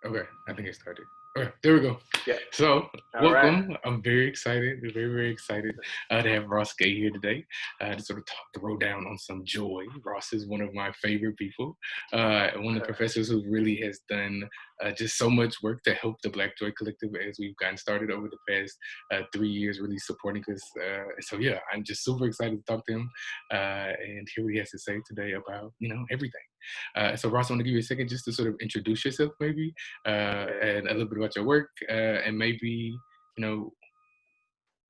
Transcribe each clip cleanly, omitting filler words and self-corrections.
Okay, I think it started. Okay, there we go. Yeah. So, All right. welcome. I'm very excited, very excited to have Ross Gay here today to sort of throw down on some joy. Ross is one of my favorite people, one of the professors who really has done just so much work to help the Black Joy Collective as we've gotten started over the past 3 years, really supporting us. So, yeah, I'm just super excited to talk to him and hear what he has to say today about, everything. So, Ross, I want to give you a second just to sort of introduce yourself, maybe Okay. and a little bit about your work, and maybe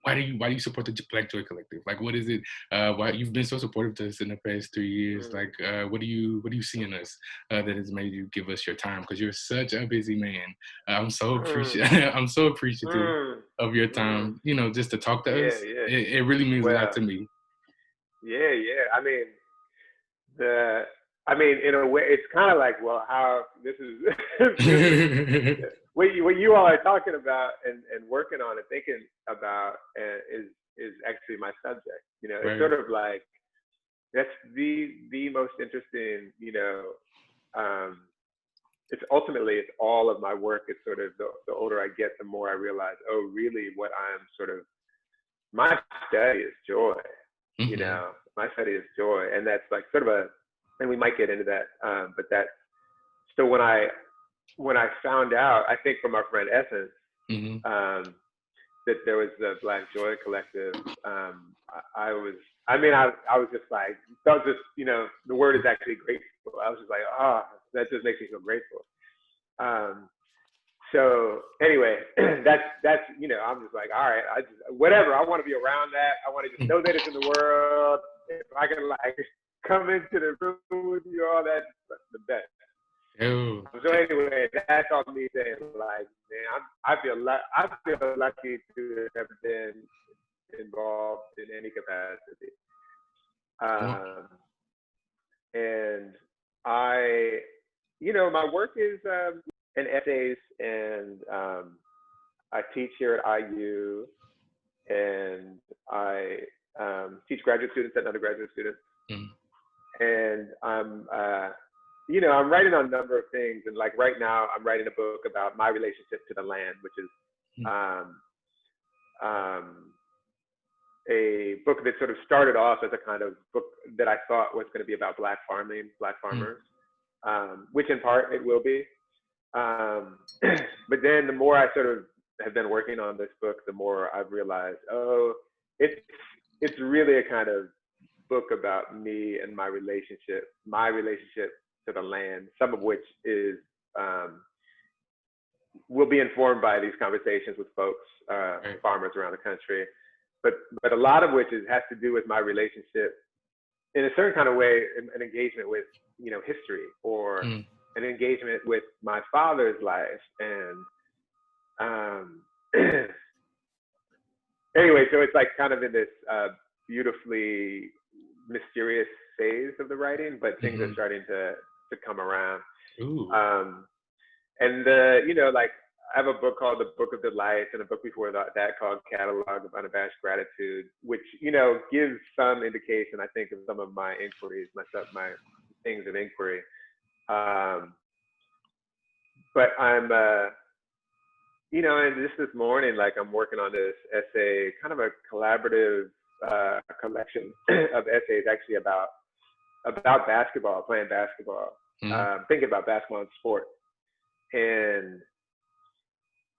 why do you support the Black Joy Collective? Like, what is it? Why you've been so supportive to us in the past 3 years? Mm, Like, what do you see in us that has made you give us your time? Because you're such a busy man. I'm so mm, appreciative. I'm so appreciative mm, of your mm. time. Just to talk to Yeah, us. yeah. It really means a lot Well, to me. yeah, yeah. The, I mean, in a way, it's kind of like, well, how this is, this is what you all are talking about and working on and thinking about is actually my subject. It's Right. sort of like that's the most interesting. Um, it's ultimately it's all of my work. It's sort of the older I get, the more I realize, oh, really, what I'm sort of my study is joy. Hmm. My study is joy, and that's like sort of and we might get into that, but that. So when I found out, I think from our friend Essence, Hmm. um, that there was the Black Joy Collective, I was, I was just like, that was just, the word is actually grateful. I was just like, that just makes me feel grateful. Um, so anyway, I'm just like, all right, I just whatever. I want to be around that. I want to just know that it's in the world. If I can like come into the room with you, all that's the best. Oh, So anyway, that's all me saying. Like, man, I feel lucky to have been involved in any capacity. Um, and I, my work is in essays, and I teach here at IU, and I teach graduate students and undergraduate students, mm, and I'm writing on a number of things, and like right now, I'm writing a book about my relationship to the land, which is mm, um, um, a book that sort of started off as a kind of book that I thought was going to be about Black farming, Black mm, farmers, which in part it will be. Um, but then the more I sort of have been working on this book, the more I've realized, oh, it's it's really a kind of book about me and my relationship to the land, some of which is um, will be informed by these conversations with folks, right. farmers around the country, but a lot of which has to do with my relationship in a certain kind of way, an engagement with history, or Mm, an engagement with my father's life, and um, anyway, so it's like kind of in this beautifully mysterious phase of the writing, but things are hmm. starting to come around. Ooh. Um, and like I have a book called The Book of Delights, and a book before that called Catalog of Unabashed Gratitude, which gives some indication, I think, of some of my inquiries, my things of inquiry. Um, but I'm and just this morning, like I'm working on this essay, kind of a collaborative collection of essays, actually about basketball, playing basketball, Mm, thinking about basketball and sport, and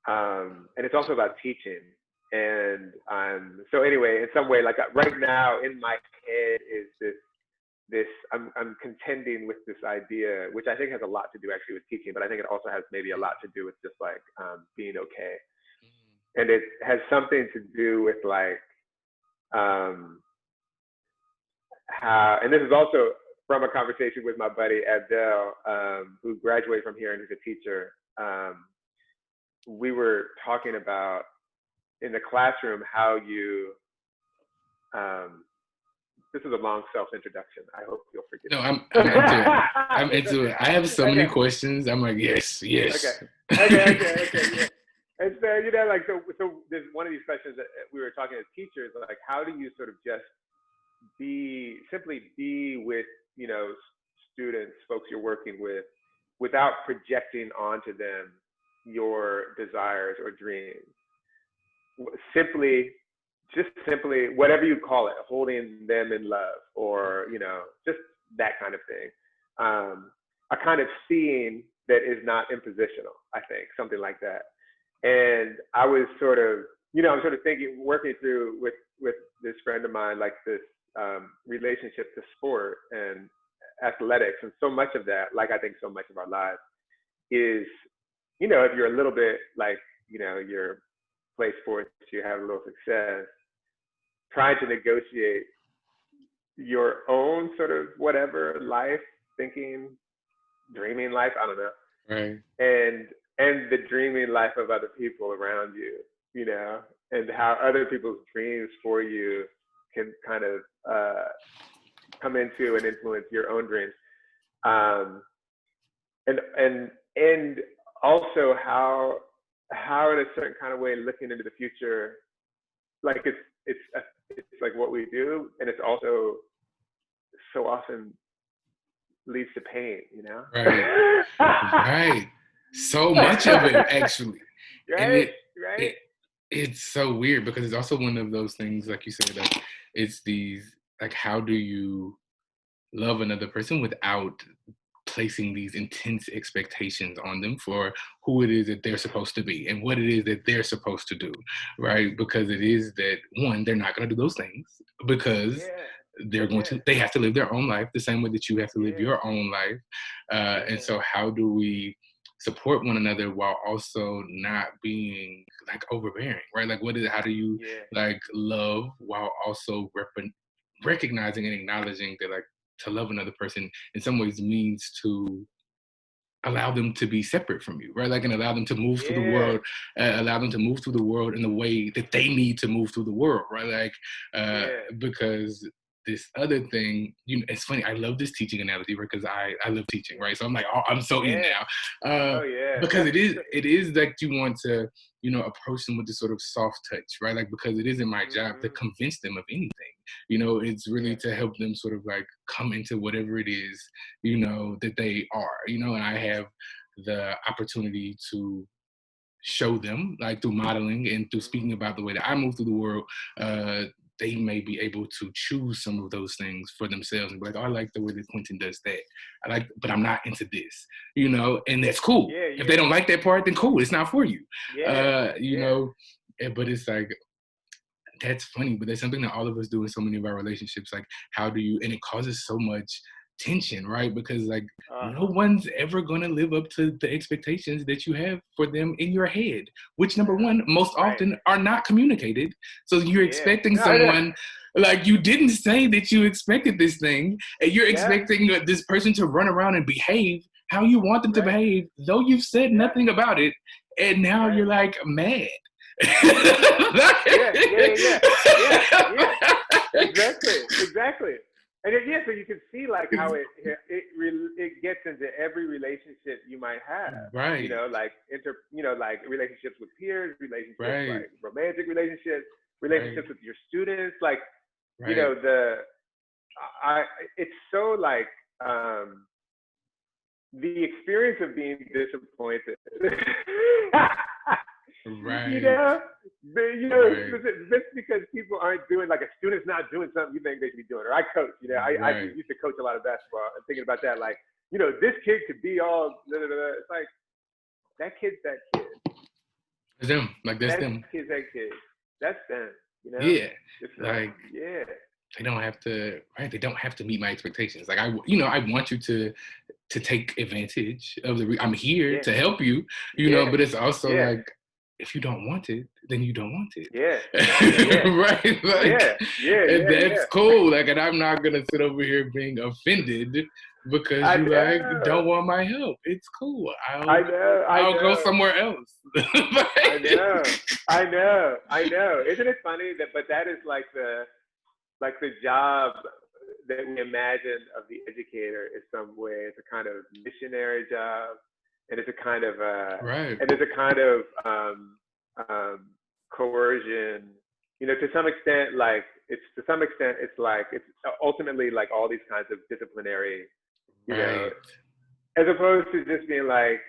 and it's also about teaching. And so anyway, in some way, like right now in my head is this I'm contending with this idea, which I think has a lot to do actually with teaching, but I think it also has maybe a lot to do with just like being okay, and it has something to do with like um, how, and this is also from a conversation with my buddy Abdel, who graduated from here and is a teacher. We were talking about in the classroom how you. This is a long self-introduction. I hope you'll forgive no, me. I'm into it. I'm into it. I have so many Okay, questions. I'm like, yes, okay, yes. okay, yeah. And so like so there's one of these questions that we were talking as teachers, like how do you sort of just simply be with students, folks you're working with, without projecting onto them your desires or dreams. Simply, just simply, whatever you call it, holding them in love, or just that kind of thing. A kind of seeing that is not impositional. I think something like that. And I was sort of, I'm sort of thinking, working through with this friend of mine, like this relationship to sport and athletics, and so much of that, like I think so much of our lives is, if you're a little bit like, you're play sports, you have a little success, trying to negotiate your own sort of whatever life, thinking, dreaming life, I don't know, Right. and the dreaming life of other people around you, and how other people's dreams for you can kind of come into and influence your own dreams, and also how in a certain kind of way, looking into the future, like it's like what we do, and it's also so often leads to pain, Right. Right. So much of it, actually. And right, right, it it's so weird because it's also one of those things, like you said, like it's these, like, how do you love another person without placing these intense expectations on them for who it is that they're supposed to be and what it is that they're supposed to do, right? Because it is that, one, they're not going to do those things because yeah, they have to live their own life the same way that you have to live yeah, your own life. And yeah, so how do we support one another while also not being like overbearing, right? Like how do you yeah, like love while also recognizing and acknowledging that, like, to love another person in some ways means to allow them to be separate from you, right? Like, and allow them to move through the yeah, world, allow them to move through the world in the way that they need to move through the world, right? Like, yeah, because this other thing, it's funny. I love this teaching analogy, right? Because I love teaching, yeah, right? So I'm like, oh, I'm so in yeah, now, oh yeah, because it is like you want to, approach them with this sort of soft touch, right? Like, because it isn't my job to mm-hmm. convince them of anything. It's really Yeah, to help them sort of like come into whatever it is, that they are, and I have the opportunity to show them, like, through modeling and through mm-hmm. speaking about the way that I move through the world. They may be able to choose some of those things for themselves and be like, oh, I like the way that Quentin does that. But I'm not into this, and that's cool. Yeah, If they yeah, don't like that part, then cool, it's not for you. yeah, Uh, you yeah, know, but it's like, that's funny, but that's something that all of us do in so many of our relationships. Like, how do you, and it causes so much tension, right? Because, like, no uh-huh, one's ever going to live up to the expectations that you have for them in your head, which, number one, most right, often are not communicated. So you're yeah, expecting no, I know, someone, like, you didn't say that you expected this thing, and you're yeah, expecting this person to run around and behave how you want them to right, behave, though you've said yeah, nothing about it, and now right. you're like mad. Yeah, yeah, yeah, yeah, yeah, yeah. Exactly, exactly. And then, yeah, so you can see like how it gets into every relationship you might have. Right, Like relationships with peers, relationships right, like romantic relationships, right, relationships with your students. Like you right, know the I it's so like um the experience of being disappointed. you right, know, right, just because people aren't doing, like, a student's not doing something you think they should be doing. Or I coach, I right. used to coach a lot of basketball and thinking about that, like, this kid could be all, blah, blah, blah. It's like, that kid's that kid. That's them. Like, that's That them. kid's that kid. That's them, Yeah. It's not, Like, yeah, they don't have to, right? They don't have to meet my expectations. Like, I want you to take advantage of I'm here yeah, to help you, yeah, but it's also yeah, like, if you don't want it, then you don't want it. yeah, yeah, Right? Like, yeah, yeah, and yeah, that's yeah. cool. Like, and I'm not gonna sit over here being offended because I you, like, know, don't want my help. It's cool. I know, I I'll go know. somewhere else. I know, I know, I know. Isn't it funny that? But that is like the job that we imagine of the educator in some way. It's a kind of missionary job, and it's a kind of Right, and there's a kind of um, coercion. To some extent, like it's like it's ultimately like all these kinds of disciplinary, you know, right, as opposed to just being like,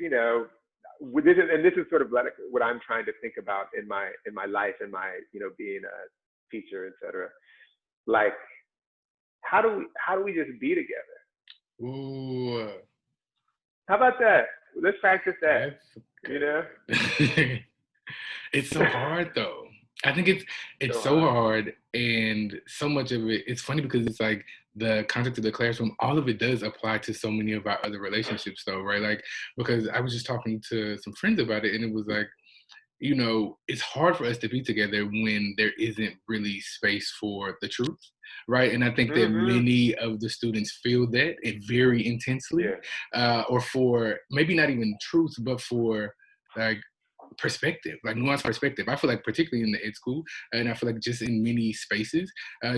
this is sort of like what I'm trying to think about in my life and my, being a teacher, etc. Like, how do we just be together? Ooh, How about that? Let's practice that. that's You good. know? It's so hard though. I think it's so hard, and so much of it. It's funny because it's like the concept of the classroom. All of it does apply to so many of our other relationships, though, right? Like, because I was just talking to some friends about it, and it was like, it's hard for us to be together when there isn't really space for the truth, right? And I think that Mm-hmm. many of the students feel that it very intensely, Yeah. or for maybe not even truth, but for like perspective, like nuanced perspective. I feel like particularly in the ed school, and I feel like just in many spaces, there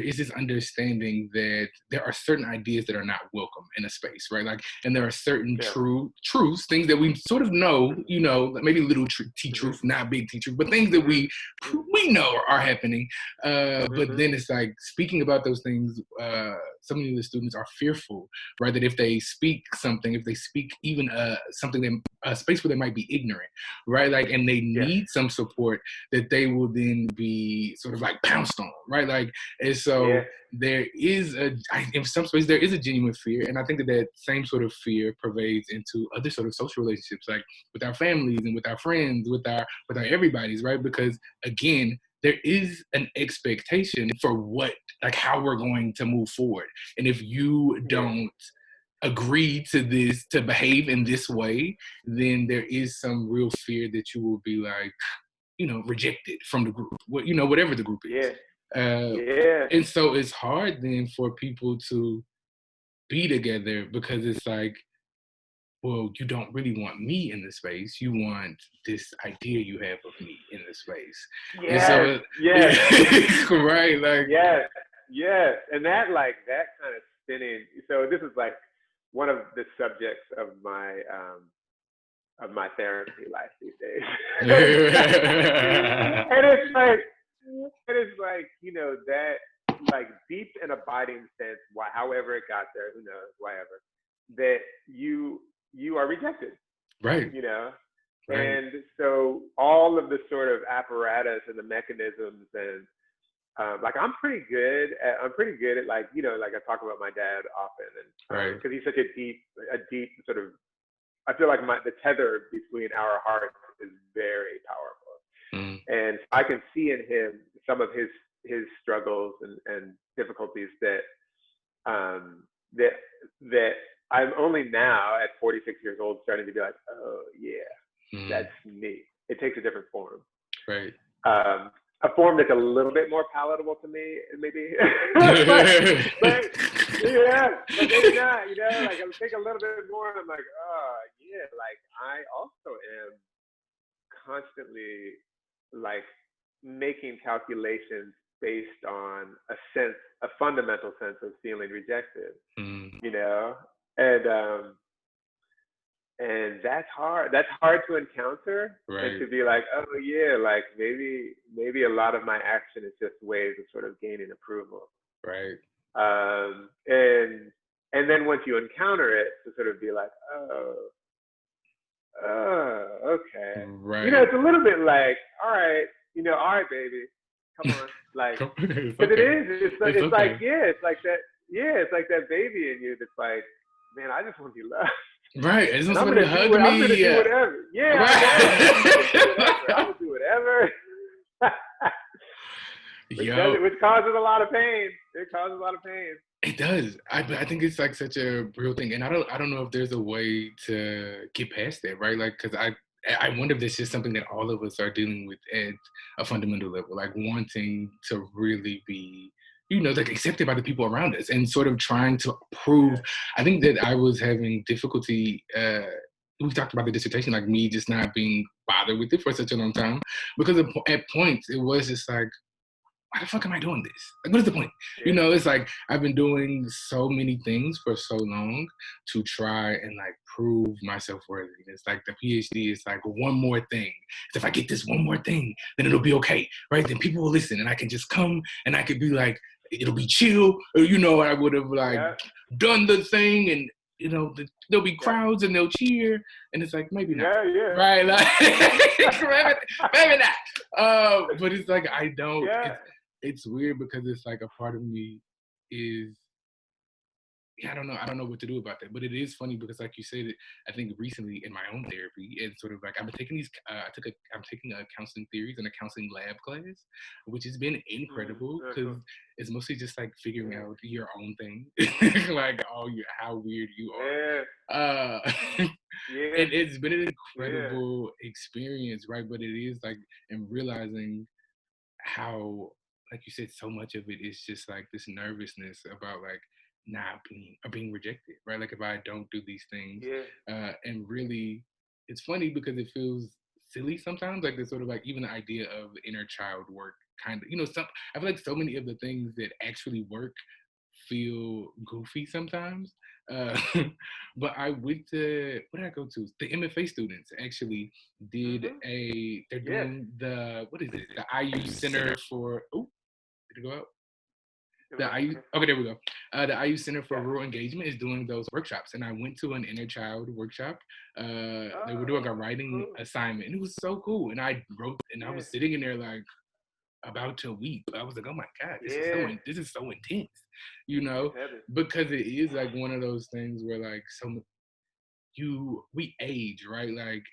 is this understanding that there are certain ideas that are not welcome in a space, right? Like, and there are certain Yeah. truths, things that we sort of know, like maybe little T Mm-hmm. truth, not big T truth, but things that we know are happening. But then it's like speaking about those things. So many of the students are fearful, right? That if they speak something, if they speak even something that a space where they might be ignorant, right? Like, and they Yeah. need some support, that they will then be sort of like pounced on, right? Like, and so there is in some space, there is a genuine fear. And I think that that same sort of fear pervades into other sort of social relationships, like with our families and with our friends, with our everybody's, right? Because again, there is an expectation for how we're going to move forward. And if you don't agree to this, to behave in this way, then there is some real fear that you will be like, rejected from the group, whatever the group is. And so it's hard then for people to be together, because it's like, well, you don't really want me in the space. You want this idea you have of me in the space. And so, right, like, Yes. And that kind of spinning. So this is like one of the subjects of my therapy life these days. and it's like, that like deep and abiding sense, however it got there, who knows, whatever, that you are rejected, right. Right. And so all of the sort of apparatus and the mechanisms and like I'm pretty good at like, like I talk about my dad often, and because he's such a deep sort of, I feel like the tether between our hearts is very powerful. And I can see in him some of his struggles and difficulties that that I'm only now at 46 years old starting to be like, oh yeah, that's me. It takes a different form. Right. A form that's a little bit more palatable to me, maybe. but maybe not. Like I'm thinking a little bit more, and I'm like, oh yeah, like I also am constantly like making calculations based on a fundamental sense of feeling rejected. And that's hard. That's hard to encounter, and to be like, oh yeah, like maybe a lot of my action is just ways of sort of gaining approval. Right. And then once you encounter it, to sort of be like, okay. Right. It's a little bit like, all right, all right, baby, come on, like, because it is. It's like it's like that. Yeah, it's like that baby in you that's like, man, I just want to be loved. Right. And I'm gonna hug me. I'm gonna do whatever. Yeah, right. I'm gonna do whatever. Which causes a lot of pain. It causes a lot of pain. It does. I think it's like such a real thing, and I don't know if there's a way to get past that, right? Like, because I wonder if this is something that all of us are dealing with at a fundamental level, like wanting to really be, like accepted by the people around us, and sort of trying to prove. I think that I was having difficulty. We talked about the dissertation, like me just not being bothered with it for such a long time, because at points it was just like, why the fuck am I doing this? Like, what is the point? It's like I've been doing so many things for so long to try and like prove my self-worthy. It's like the PhD is like one more thing. If I get this one more thing, then it'll be okay, right? Then people will listen, and I can just come and I could be like, it'll be chill, or I would have like done the thing, and there'll be crowds and they'll cheer, and it's like maybe not, Yeah. right? Like maybe not. But it's like I don't. Yeah. It's weird because it's like a part of me is. Yeah, I don't know what to do about that. But it is funny because, like you said, I think recently in my own therapy, it's sort of like I've been taking these. I'm taking a counseling theories and a counseling lab class, which has been incredible Very because cool. it's mostly just like figuring Yeah. out your own thing, like how weird you Yeah. are. Yeah. And it's been an Yeah. incredible experience, right? But it is like, and realizing how, like you said, so much of it is just like this nervousness about like not being rejected, right? Like if I don't do these things, Yeah. and really, it's funny because it feels silly sometimes. Like the sort of like even the idea of inner child work, kind of, some. I feel like so many of the things that actually work feel goofy sometimes. Uh, but I went to what did I go to? The MFA students actually did Mhm. they're Yes. doing the what is it? The IU Center for did it go out? It The went, IU okay. okay, there we go. The IU Center for Yeah. Rural Engagement is doing those workshops, and I went to an inner child workshop. They were doing a Oh, writing cool. assignment, and it was so cool. And I wrote, and I Yeah. was sitting in there like about to weep. I was like, oh my God, Yeah. this is so intense, you know, It's heavy. because it is like one of those things where like we age, right? Like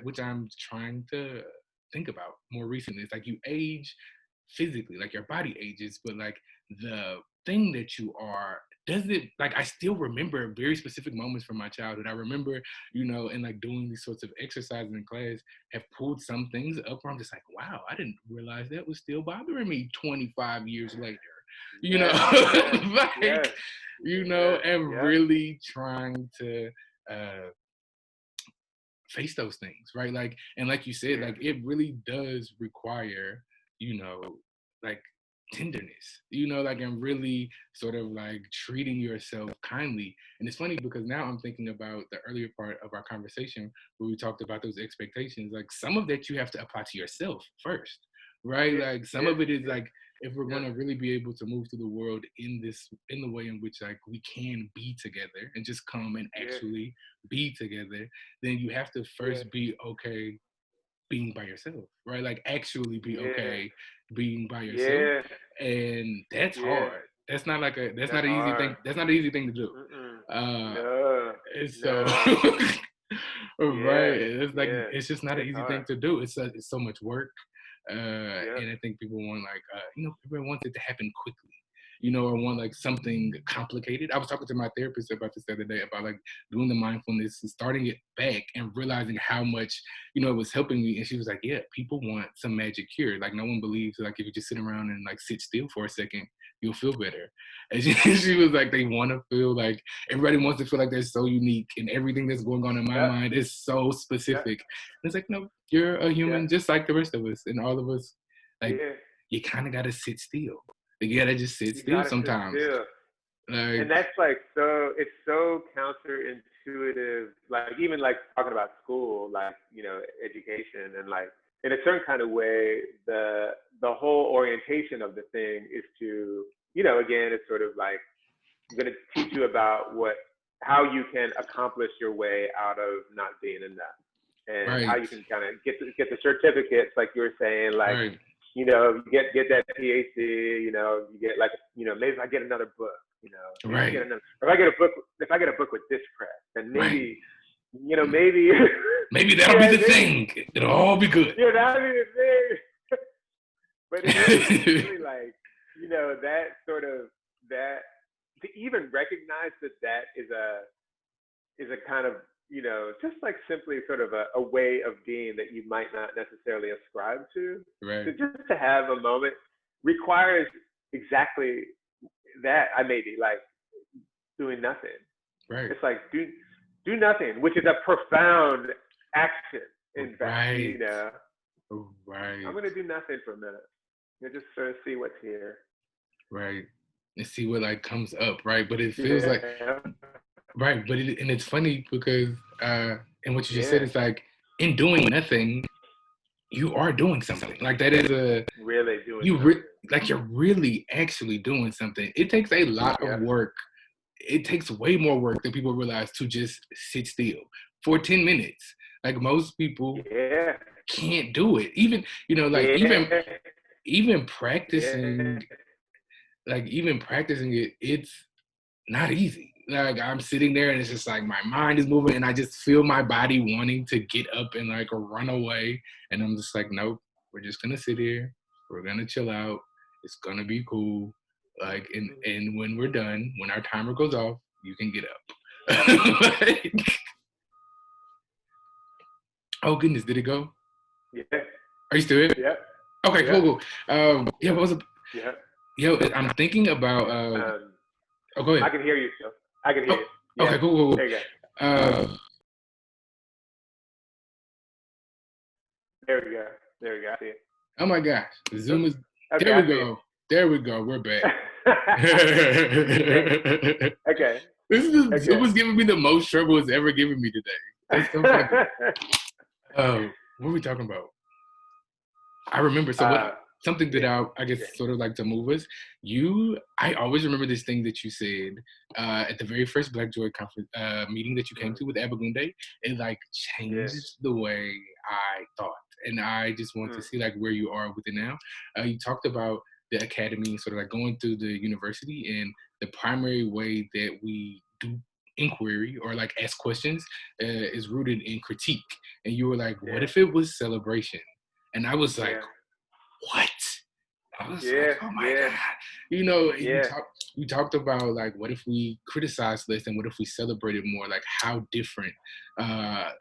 which I'm trying to think about more recently. It's like you age physically, like your body ages, but like the thing that you are does it like I still remember very specific moments from my childhood. I remember, and like doing these sorts of exercises in class have pulled some things up where I'm just like, wow, I didn't realize that was still bothering me 25 years later. You know, Yes. Yes. like, Yes. Yes. and Yep. really trying to uh face those things, right? Like, and like you said, Yeah. like it really does require, you know, like tenderness, like and really sort of like treating yourself kindly. And it's funny because now I'm thinking about the earlier part of our conversation where we talked about those expectations. Like some of that you have to apply to yourself first, right? Yeah. Like some Yeah. of it is Yeah. like if we're Yeah. going to really be able to move through the world in the way in which like we can be together and just come and Yeah. actually be together, then you have to Yeah. first be okay being by yourself, right? Like actually be Yeah. okay being by yourself. Yeah. And that's Yeah. hard. That's not That's an easy hard. thing. That's not an easy thing to do. Mm-mm. Uh No. and so No. right. Yeah. It's like Yeah. it's just not an It's easy hard. thing to do. It's so much work. Yep. And I think people want like everyone wants it to happen quickly. Or want like something complicated. I was talking to my therapist about this the other day about like doing the mindfulness and starting it back and realizing how much, it was helping me. And she was like, yeah, people want some magic cure. Like no one believes like if you just sit around and like sit still for a second, you'll feel better. And she was like, they want to feel like everybody wants to feel like they're so unique and everything that's going on in my Yep. mind is so Yep. specific. And it's like, no, you're a Yep. human just like the rest of us. And all of us, like, Yeah. you kind of got to sit still. Like, you got to just sit You still gotta sit sometimes. still. And Like, that's like it's so counterintuitive. Like even like talking about school, like education, and like in a certain kind of way, the whole orientation of the thing is to again, it's sort of like I'm going to teach you about how you can accomplish your way out of not being enough, and how right, you can kind of get the certificates, like you were saying, like right, you get that PhD, you get like maybe if I get another book, maybe I right, get another if I get a book with this press, then right. maybe maybe Maybe that'll be yeah, the maybe thing. It'll all be good. that'd be the thing. But it's really like that sort of that to even recognize that is a kind of just like simply sort of a way of being that you might not necessarily ascribe to. So Right, just to have a moment requires exactly that. I may be like doing nothing. right, It's like do nothing, which is a profound action. In fact, right, I'm right, gonna do nothing for a minute. Just sort of see what's here. right. And see what like comes up, right? But it feels like Yeah. right, and it's funny because and what you just said Yeah. is like in doing nothing, you are doing something. Like that is Really doing something. like you're really actually doing something. It takes a lot of Yep. work it takes way more work than people realize to just sit still for 10 minutes. Like most people Yeah. can't do it. Even, like Yeah. even Yeah. practicing, it, it's not easy. Like I'm sitting there and it's just like my mind is moving and I just feel my body wanting to get up and like run away. And I'm just like, nope, we're just gonna sit here. We're gonna chill out. It's gonna be cool. Like and when we're done, when our timer goes off, you can get up. Like, oh goodness, did it go? Yeah. Are you still here? Yeah. Okay, Yeah. cool. Yeah, what was it? Yeah. Yo, I'm thinking about oh, go ahead. I can hear you still. I can hear Oh, you. Yeah. okay, cool. There you go. There we go. There we go. I see it. Oh my gosh, Zoom is. Okay, There we I see go. There we go. We're back. it. Okay. Zoom was giving me the most trouble it's ever given me today. That's so funny. What are we talking about? I remember. So something that I guess sort of like to move us. I always remember this thing that you said at the very first Black Joy conference meeting that you came to with Abagunde. It like changed the way I thought, and I just want to see like where you are with it now. You talked about the academy, sort of like going through the university, and the primary way that we do inquiry or like ask questions is rooted in critique. And you were like, what if it was celebration? And I was like, what? I was like, oh my God. You talked about like, what if we criticized less and what if we celebrated more? Like how different our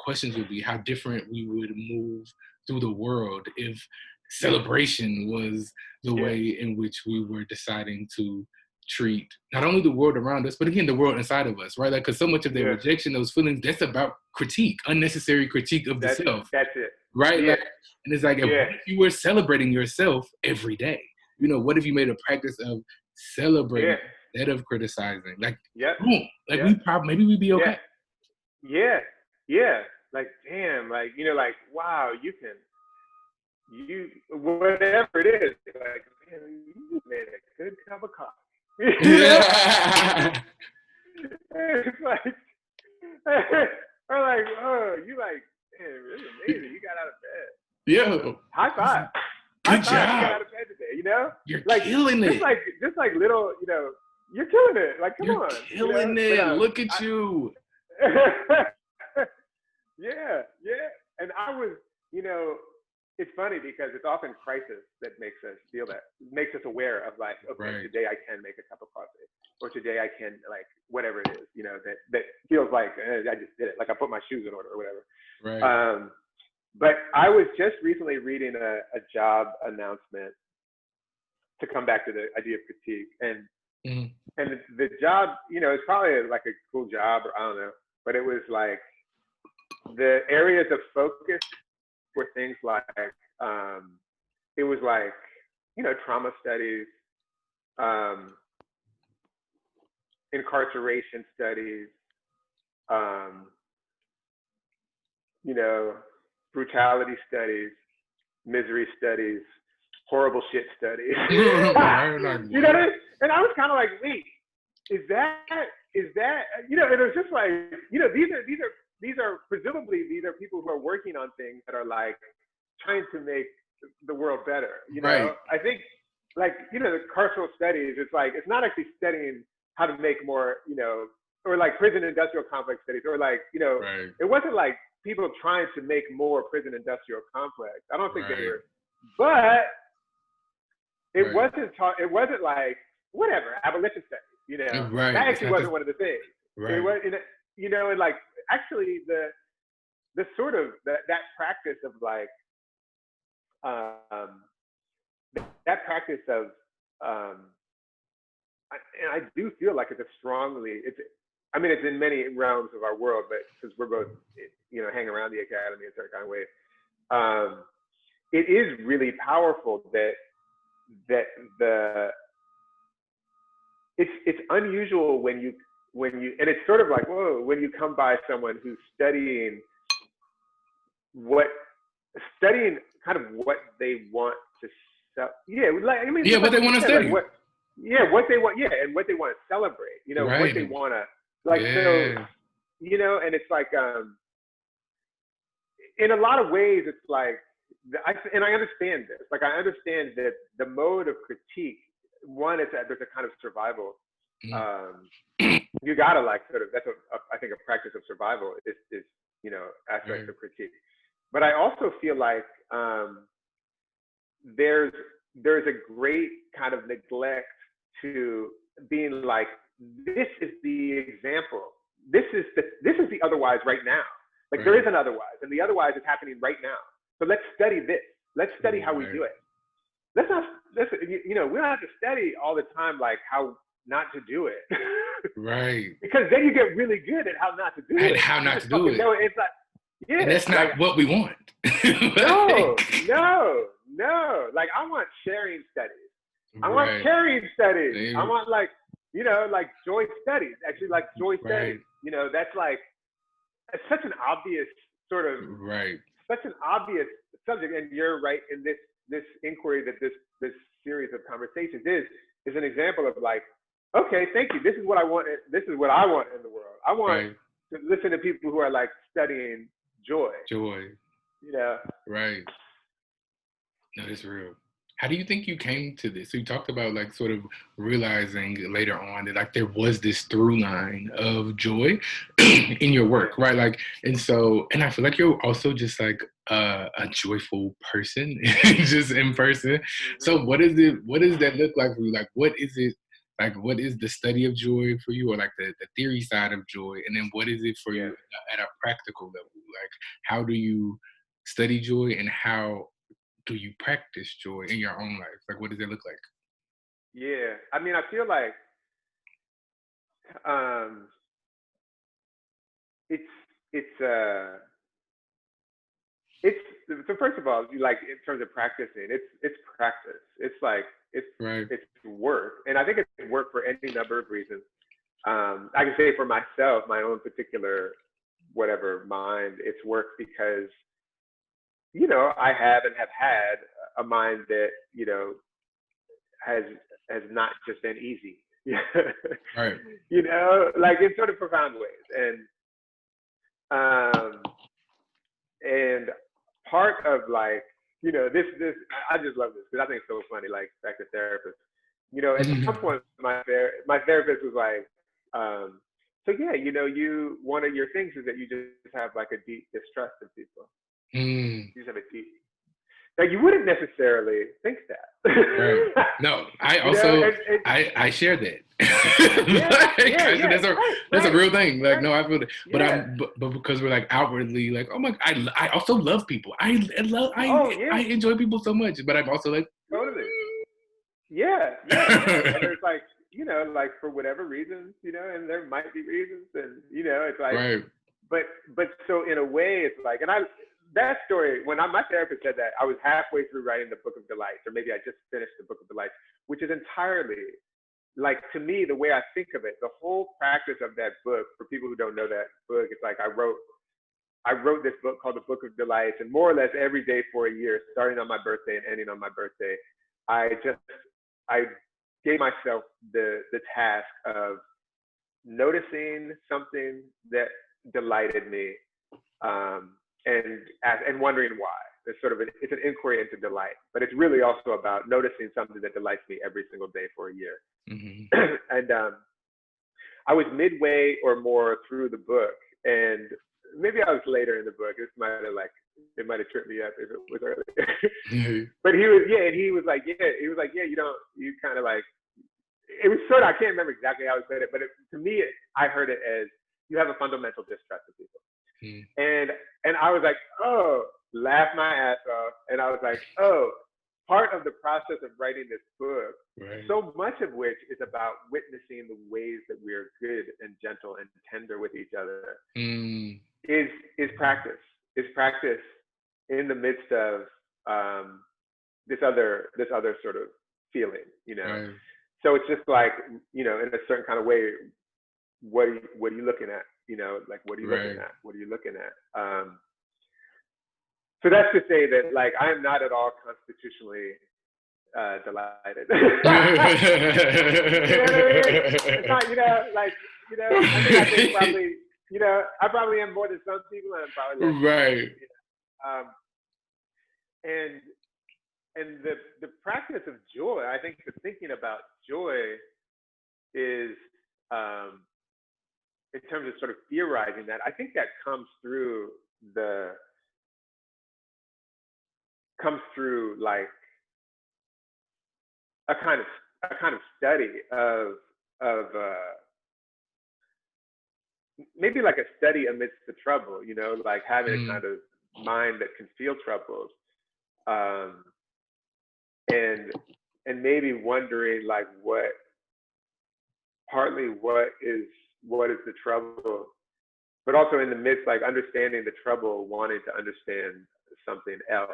questions would be, how different we would move through the world if celebration was the way in which we were deciding to treat not only the world around us, but again, the world inside of us, right? Like, because so much of their rejection, those feelings, that's about critique, unnecessary critique of the self. That's it. Right? Like, and it's like, what if you were celebrating yourself every day? What if you made a practice of celebrating instead of criticizing? Like, boom, like maybe we'd be okay. Yeah. Like, damn, like, like, wow, whatever it is, like, man, you made a good cup of coffee. It's like, or like, oh, you like, man, it's amazing. You got out of bed. Yeah. High five. Good job. You got out of bed today, You're like, killing it. Just like little, you're killing it. Like, come on. You're killing it. Look at you. Yeah. And I was, it's funny because it's often crisis that makes us feel that, makes us aware of like, okay, today I can make a cup of coffee, or today I can, like, whatever it is, that feels like I just did it, like I put my shoes in order or whatever. Right. But I was just recently reading a job announcement, to come back to the idea of critique, and the job, it's probably like a cool job, or I don't know, but it was like the areas of focus were things like, it was like, trauma studies, incarceration studies, brutality studies, misery studies, horrible shit studies. You know what I mean? And I was kind of like, wait, is that, and it was just like, these are presumably, these are people who are working on things that are like trying to make the world better. I think, like, the carceral studies, it's like, it's not actually studying how to make more, or like prison industrial complex studies, or like, it wasn't like people trying to make more prison industrial complex. I don't think they were, but it wasn't like, whatever, abolition studies, that actually wasn't one of the things. It was, and like, actually the sort of, that practice of like, that practice of, and I do feel like it's in many realms of our world, but because we're both, hang around the academy in certain kind of ways, it is really powerful that it's unusual when you, and it's sort of like, whoa, when you come by someone who's studying kind of what they want to sell. Yeah, like, I mean, what they want to study. Like yeah, what they want, yeah, and what they want to celebrate, what Right. they want to, like, so, Yeah. and it's like, in a lot of ways, it's like, and I understand this. Like, I understand that the mode of critique, one, is that there's a kind of survival. Mm. Um, you gotta like sort of, that's I think a practice of survival is aspects Right. of critique. But I also feel like there's a great kind of neglect to being like, this is the example. This is the otherwise right now. Like, there Right. is an otherwise, and the otherwise is happening right now. So let's study this. Let's study how we Right. do it. Let's not. We don't have to study all the time like how not to do it, Right. because then you get really good at how not to do And it. how You not just to do fucking it. know it. It's like, And yeah, that's like, not what we want. no, Like, no. Like, I want sharing studies. I want right. caring studies. I They- want like, like joy studies. Actually, like joy studies. Right. That's like, it's such an obvious sort of, Right. such an obvious subject. And you're right in this inquiry that this series of conversations is an example of like, okay, thank you. This is what I want. This is what I want in the world. I want Right. to listen to people who are like studying joy. Joy. Right. No, that's real. How do you think you came to this? So you talked about like sort of realizing later on that like there was this through line of joy in your Yeah. work, right? Like, and so, and I feel like you're also just like a joyful person, just in person. Mm-hmm. So, what is it? What does that look like for you? Like, what is it? Like, what is the study of joy for you, or like the theory side of joy? And then, what is it for Yeah. you at a practical level? Like, how do you study joy, and how do you practice joy in your own life? Like, what does it look like? Yeah. I mean, I feel like um, it's it's uh it's so first of all, like, in terms of practicing, it's practice. It's like, Right. it's work, and I think it's work for any number of reasons. I can say for myself, my own particular whatever mind, it's work because I have and have had a mind that has not just been easy. Right. Like, in sort of profound ways, um, and part of like, this I just love this because I think it's so funny. Like, back to therapist, at some point my therapist was like, so yeah, one of your things is that you just have like a deep distrust of people. Mm, You just have a deep. Now, you wouldn't necessarily think right. that. No, I you know, also and I share that. yeah, Like, yeah, I said, yeah, right, that's a right, real thing. Like, right, no, I feel it. But yeah. but because we're like outwardly like, oh my, I also love people. I love Oh I yeah, enjoy people so much. But I'm also like, totally. Yeah, yeah, yeah. And there's like, like, for whatever reasons, and there might be reasons, and it's like, right, but so in a way, it's like, and that story, when my therapist said that, I was halfway through writing the Book of Delights, or maybe I just finished the Book of Delights, which is entirely, like, to me, the way I think of it, the whole practice of that book, for people who don't know that book, it's like, I wrote this book called the Book of Delights, and more or less every day for a year, starting on my birthday and ending on my birthday, I gave myself the task of noticing something that delighted me, um, and wondering why. It's an inquiry into delight, but it's really also about noticing something that delights me every single day for a year. hmm And I was midway or more through the book, and maybe I was later in the book. It might have tripped me up if it was earlier. But he was like, yeah, you kind of like, it was sort of, I can't remember exactly how he said it, but to me, I heard it as, you have a fundamental distrust of people. mm And I was like, oh, laughed my ass off. And I was like, oh, part of the process of writing this book, right, so much of which is about witnessing the ways that we are good and gentle and tender with each other, mm, is practice. Is practice in the midst of this other sort of feeling. right, So it's just like, in a certain kind of way, what are you looking at? Like, what are you looking right, at? What are you looking at? So that's to say that, like, I am not at all constitutionally delighted. You know what I mean? It's not, I think probably, I probably am more than some people, and I'm probably less. Right. And the practice of joy, I think the thinking about joy is, in terms of sort of theorizing that, I think that comes through like a kind of study of maybe like a study amidst the trouble, like having a kind of mind that can feel troubled, and maybe wondering like what is the trouble, but also in the midst, like understanding the trouble, wanting to understand something else,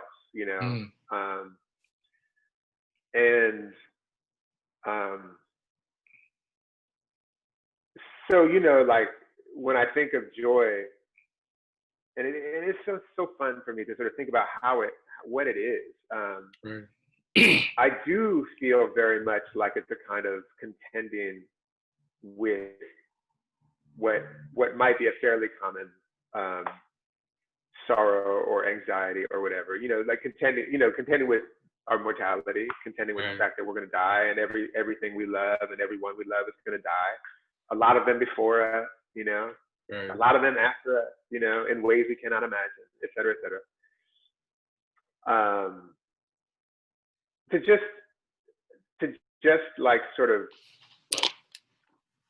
so like when I think of joy, and it's so fun for me to sort of think about what it is. Right. I do feel very much like it's a kind of contending with what might be a fairly common sorrow or anxiety or whatever, like contending with our mortality, contending with the fact that we're going to die, and everything we love and everyone we love is going to die. A lot of them before us, a lot of them after us, in ways we cannot imagine, et cetera, et cetera. To just like sort of,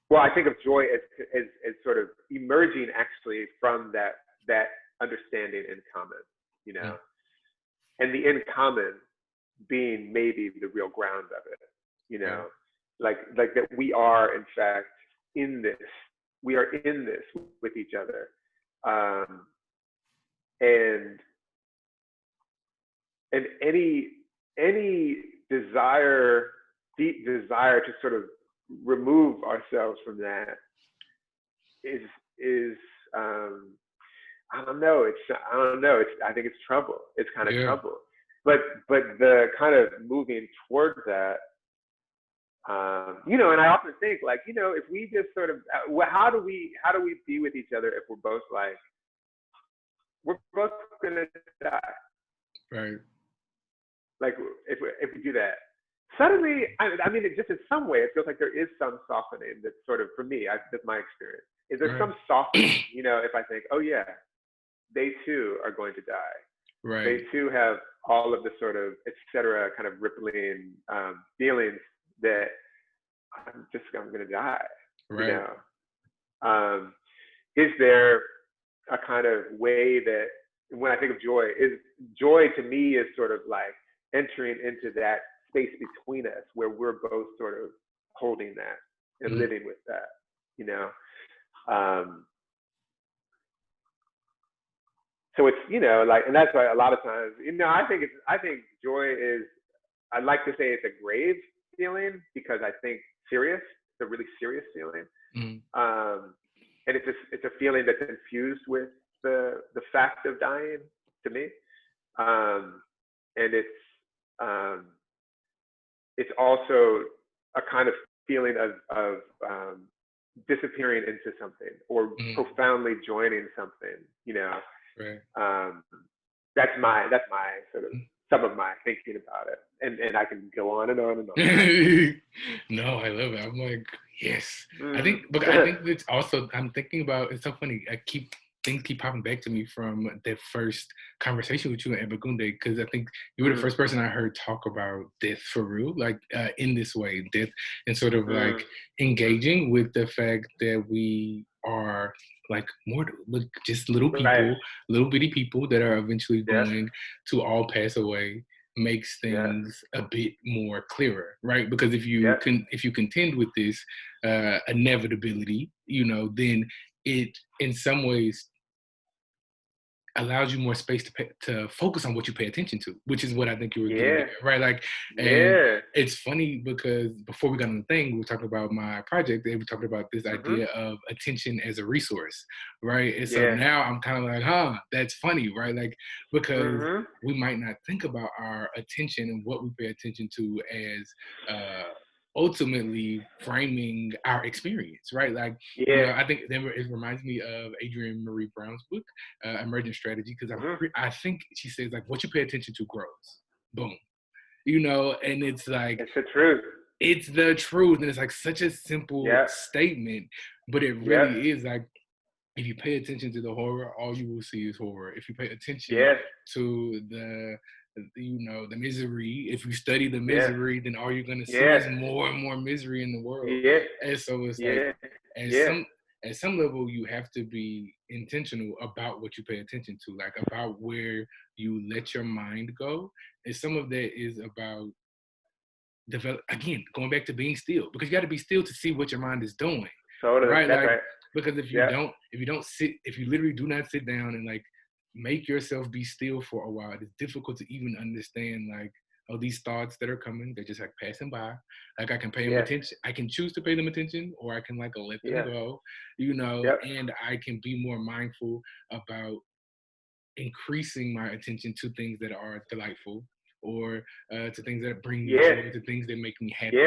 well, I think of joy as sort of emerging actually from that understanding in common, and the in common being maybe the real ground of it, like that we are in fact in this with each other, and any deep desire to sort of remove ourselves from that is I don't know. I think it's trouble. It's kind of trouble. But the kind of moving towards that, and I often think like, if we just sort of, how do we be with each other if we're both gonna die? Right. Like if we do that, suddenly, I mean, it just in some way, it feels like there is some softening that sort of, for me, that's my experience. Is there some softening, if I think, oh yeah, they too are going to die. Right. They too have all of the sort of, et cetera, kind of rippling feelings that I'm going to die. Right. Is there a kind of way that, when I think of joy to me is sort of like entering into that space between us where we're both sort of holding that and living with that, so it's, like, and that's why a lot of times, I think joy is, I like to say it's a grave feeling, because I think it's a really serious feeling. And it's a feeling that's infused with the fact of dying to me. And it's also a kind of feeling of disappearing into something, or profoundly joining something, Right. That's my sort of, some of my thinking about it, and I can go on and on and on. No, I love it. I'm like, yes. I think it's also, I'm thinking about, it's so funny. Things keep popping back to me from the first conversation with you and Bagunde, because I think you were the first person I heard talk about death for real, like in this way, death, and sort of like engaging with the fact that we are like mortal, like just little people, little bitty people that are eventually going to all pass away, makes things a bit more clearer, right? Because if you contend with this inevitability, then it in some ways allows you more space to focus on what you pay attention to, which is what I think you were getting Yeah. at, right? Like, and Yeah. it's funny because before we got on the thing, we were talking about my project, and we talked about this Mhm. idea of attention as a resource, right? And so Yeah. now I'm kind of like, huh, that's funny, right? Like, because Mhm. we might not think about our attention and what we pay attention to as ultimately framing our experience, right? Like, Yeah. I think it reminds me of Adrienne Marie Brown's book, Emergent Strategy, because Mhm. I think she says like what you pay attention to grows. Boom. And it's like It's the truth. it's the truth, and it's like such a simple Yep. statement, but it Yep. really is like if you pay attention to the horror, all you will see is horror. If you pay attention Yeah. to the misery, if you study the Yeah. misery, then all you're gonna see Yeah. is more and more misery in the world. Yeah. And so it's like Yeah. at Yeah. some level you have to be intentional about what you pay attention to, like about where you let your mind go. And some of that is about develop again, going back to being still, because you got to be still to see what your mind is doing, Totally. right? That's Like, right. because Yep. if you don't sit, if you literally do not sit down and like make yourself be still for a while, it's difficult to even understand like, oh, these thoughts that are coming, they're just like passing by. Like I can pay them Yeah. attention, I can choose to pay them attention, or I can like let them Yeah. go, Yep. and I can be more mindful about increasing my attention to things that are delightful, or to things that bring me Yeah. joy, to things that make me Yeah. happy,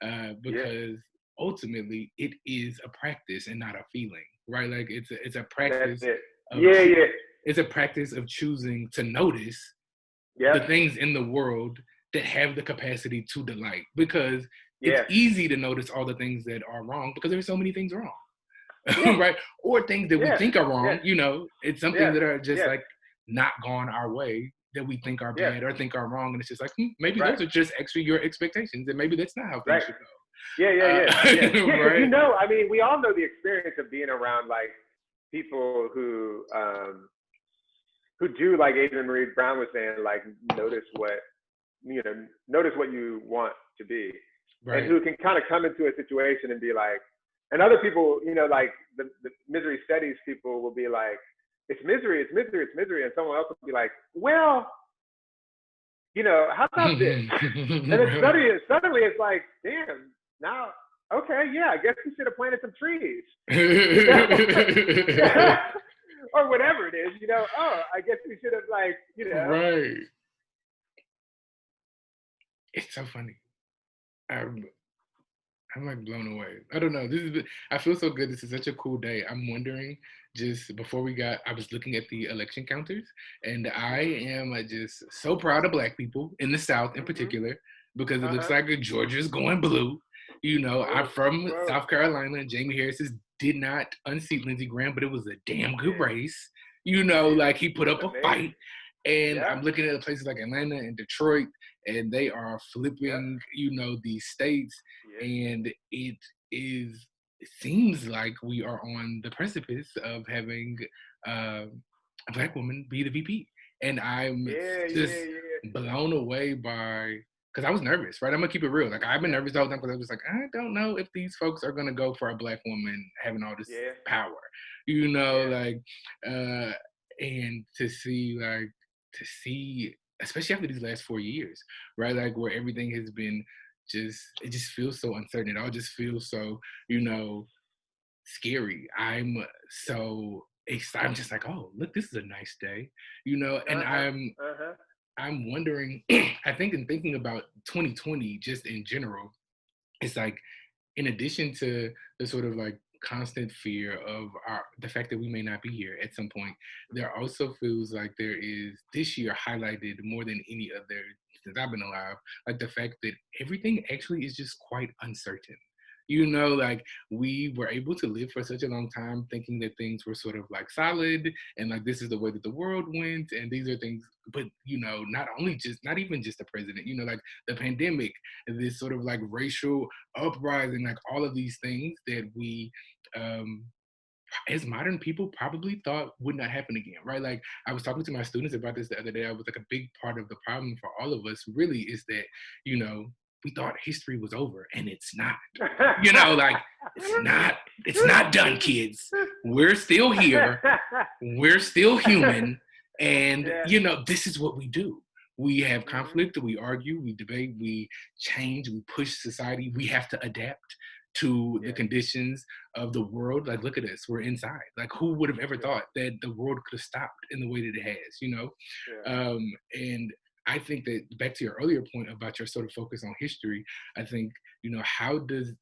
Yeah. because ultimately it is a practice and not a feeling, right? Like it's a That's practice it. of Yeah. Yeah. it's a practice of choosing to notice Yep. the things in the world that have the capacity to delight, because it's Yeah. easy to notice all the things that are wrong because there's so many things wrong. Yeah. Right? Or things that we Yeah. think are Yeah. wrong, it's some things Yeah. that are just Yeah. like not gone our way that we think are Yeah. bad or think are wrong. And it's just like, maybe Right. those are just actually your expectations. And maybe that's not how things Right. should Yeah. Yeah. go. Yeah. Yeah. Yeah. Because Right? I mean, we all know the experience of being around like people who do like Adrienne Marie Brown was saying, like notice what you want to be, and Right. who can kind of come into a situation and be like, and other people, like the misery studies people will be like, it's misery, it's misery, it's misery, and someone else will be like, well, how about this? And then suddenly it's like, damn, now, okay, yeah, I guess we should have planted some trees, you know, or whatever it is, oh, I guess we should have Right. It's so funny. I'm I'm like blown away. I don't know. I feel so good. This is such a cool day. I'm wondering, just before I was looking at the election counters, and I Mhm. am just so proud of Black people in the South in Mhm. particular, because it looks Uh-huh. like Georgia's going blue. I'm Whoa. from Whoa. South Carolina, and Jamie Harris did not unseat Lindsey Graham, but it was a damn good Yeah. race. Amazing. Like he put up a Amazing. fight. And Yep. I'm looking at places like Atlanta and Detroit, and they are Yep. flipping, these states, Yeah. and it seems like we are on the precipice of having uh, a Black woman be the VP, and I'm Yeah. just Yeah. Yeah. blown away by, because I was nervous, right? I'm gonna keep it real. Like I've been Yeah. nervous the whole time because I was like, I don't know if these folks are gonna go for a Black woman having all this Yeah. power, Yeah. like, uh, and to see, especially after these last 4 years, right? Like where everything has been it just feels so uncertain. It all just feels so, you know, scary. I'm so excited. I'm just like, oh, look, this is a nice day, and Uh huh. Uh huh. I'm wondering, I think in thinking about 2020 just in general, it's like in addition to the sort of like constant fear of the fact that we may not be here at some point, there also feels like there is this year highlighted more than any other since I've been alive, like the fact that everything actually is just quite uncertain. Like we were able to live for such a long time thinking that things were sort of like solid and like this is the way that the world went and these are things, but not even just the president, like the pandemic, this sort of like racial uprising, like all of these things that we um as modern people probably thought would not happen again, right? Like I was talking to my students about this the other day. I was like, a big part of the problem for all of us really is that, you know, we thought history was over and it's not. Like it's not done, kids. We're still here. We're still human. And, Yeah. this is what we do. We have Mm-hmm. conflict, we argue, we debate, we change, we push society. We have to adapt to the Yeah. conditions of the world. Like, look at us, we're inside. Like, who would have ever Yeah. thought that the world could have stopped in the way that it has? Yeah. And I think that back to your earlier point about your sort of focus on history, I think, how does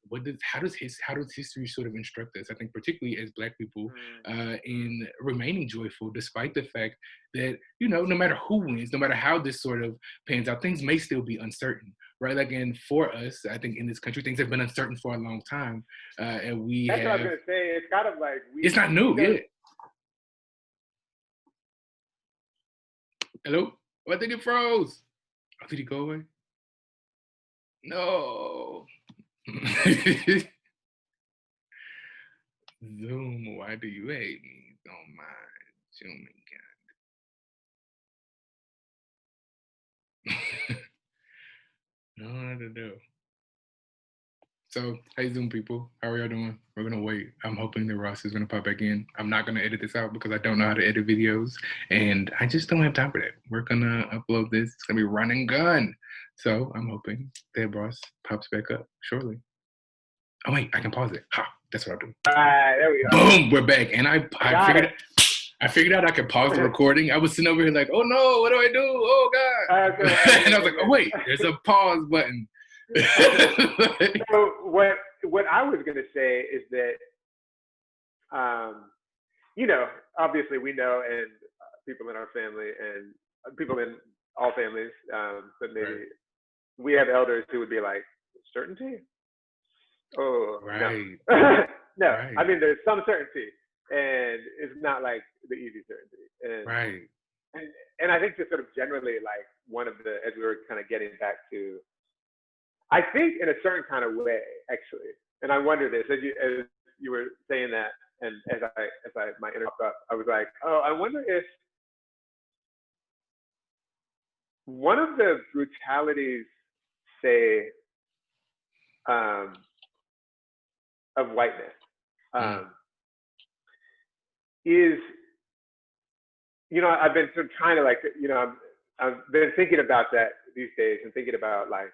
history sort of instruct us? I think particularly as Black people, in remaining joyful, despite the fact that, no matter who wins, no matter how this sort of pans out, things may still be uncertain, right? Like, and for us, I think in this country, things have been uncertain for a long time. And we That's what I was have, gonna say. It's kind of like it's not we new, know. yeah. Hello? Oh, I think it froze. Oh, did he go away? No. Zoom, why do you hate me? Don't mind zooming, God. No what to do. So, hey Zoom people, how are y'all doing? We're gonna wait. I'm hoping that Ross is gonna pop back in. I'm not gonna edit this out because I don't know how to edit videos, and I just don't have time for that. We're gonna upload this. It's gonna be run and gun. So I'm hoping that Ross pops back up shortly. Oh wait, I can pause it. Ha! That's what I'll do. All right, there we go. Boom, we're back, and I Got figured it. I figured out I could pause the recording. I was sitting over here like, oh no, what do I do? Oh God. Okay. And I was like, oh wait, there's a pause button. So what I was gonna say is that, obviously we know, and people in our family and people in all families, but maybe Right. we have elders who would be like, certainty? Oh, Right. no. No, Right. I mean, there's some certainty, and it's not like the easy certainty. And, Right. and I think just sort of generally, like, one of the, as we were kind of getting back to, I think in a certain kind of way, actually, and I wonder this, as you were saying that, and as I my interrupt up, I was like, oh, I wonder if one of the brutalities, say, of whiteness, is, I've been sort of trying to, like, I've been thinking about that these days, and thinking about, like,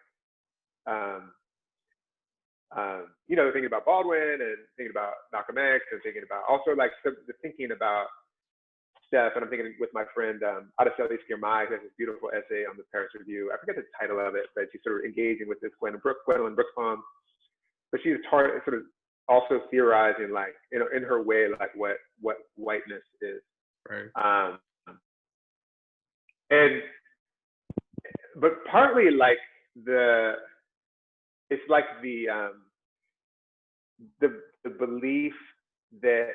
thinking about Baldwin, and thinking about Malcolm X, and thinking about also, like, the thinking about stuff. And I'm thinking with my friend Adeseli Skirmai, who has this beautiful essay on the Paris Review. I forget the title of it, but she's sort of engaging with this Gwendolyn Brooks poem. But she's sort of also theorizing, like, in her way, like, what whiteness is. Right. But partly, like, it's like the belief that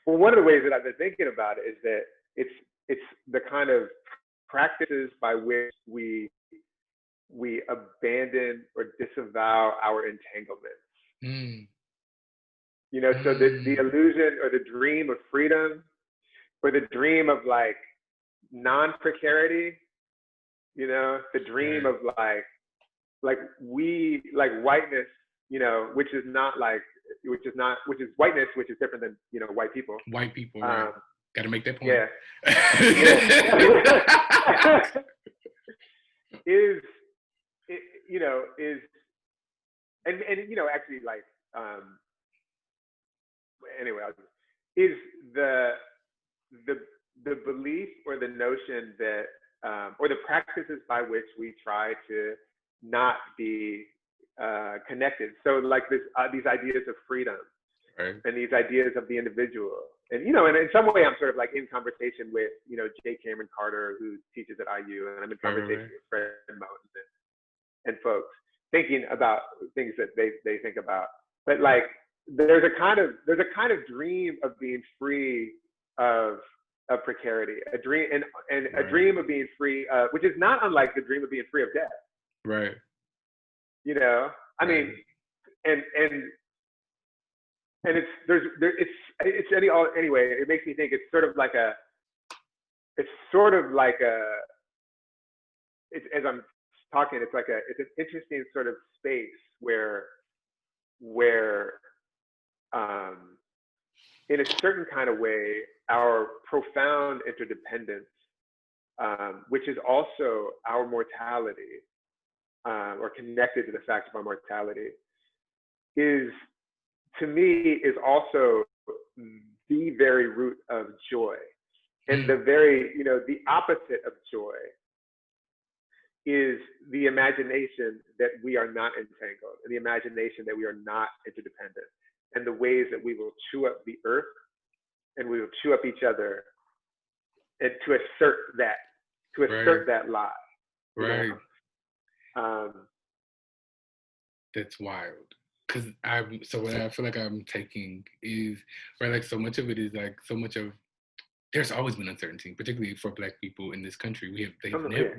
well, one of the ways that I've been thinking about it is that it's the kind of practices by which we abandon or disavow our entanglements. So the illusion or the dream of freedom, or the dream of, like, non-precarity, the dream of, like whiteness, which is whiteness, which is different than, white people. White people, right? Got to make that point. Yeah. is actually, like, anyway, is the belief or the notion that, or the practices by which we try to not be connected. So, like, these ideas of freedom, Right. and these ideas of the individual. And, and in some way I'm sort of, like, in conversation with, J. Cameron Carter, who teaches at IU, and I'm in conversation with Fred Moten and folks, thinking about things that they think about. But, like, there's a kind of dream of being free of precarity, a dream, and a dream of being free, which is not unlike the dream of being free of death. Right. I mean, and anyway, it makes me think it's sort of like as I'm talking, it's an interesting sort of space where where, in a certain kind of way, our profound interdependence, which is also our mortality, or connected to the fact of our mortality, is, to me, is also the very root of joy. And the very, the opposite of joy is the imagination that we are not entangled, and the imagination that we are not interdependent, and the ways that we will chew up the earth and we will chew up each other, and to assert that lie. Right. That's wild. Cause what I feel like I'm taking is, right, like so much of it is like so much of, there's always been uncertainty, particularly for Black people in this country.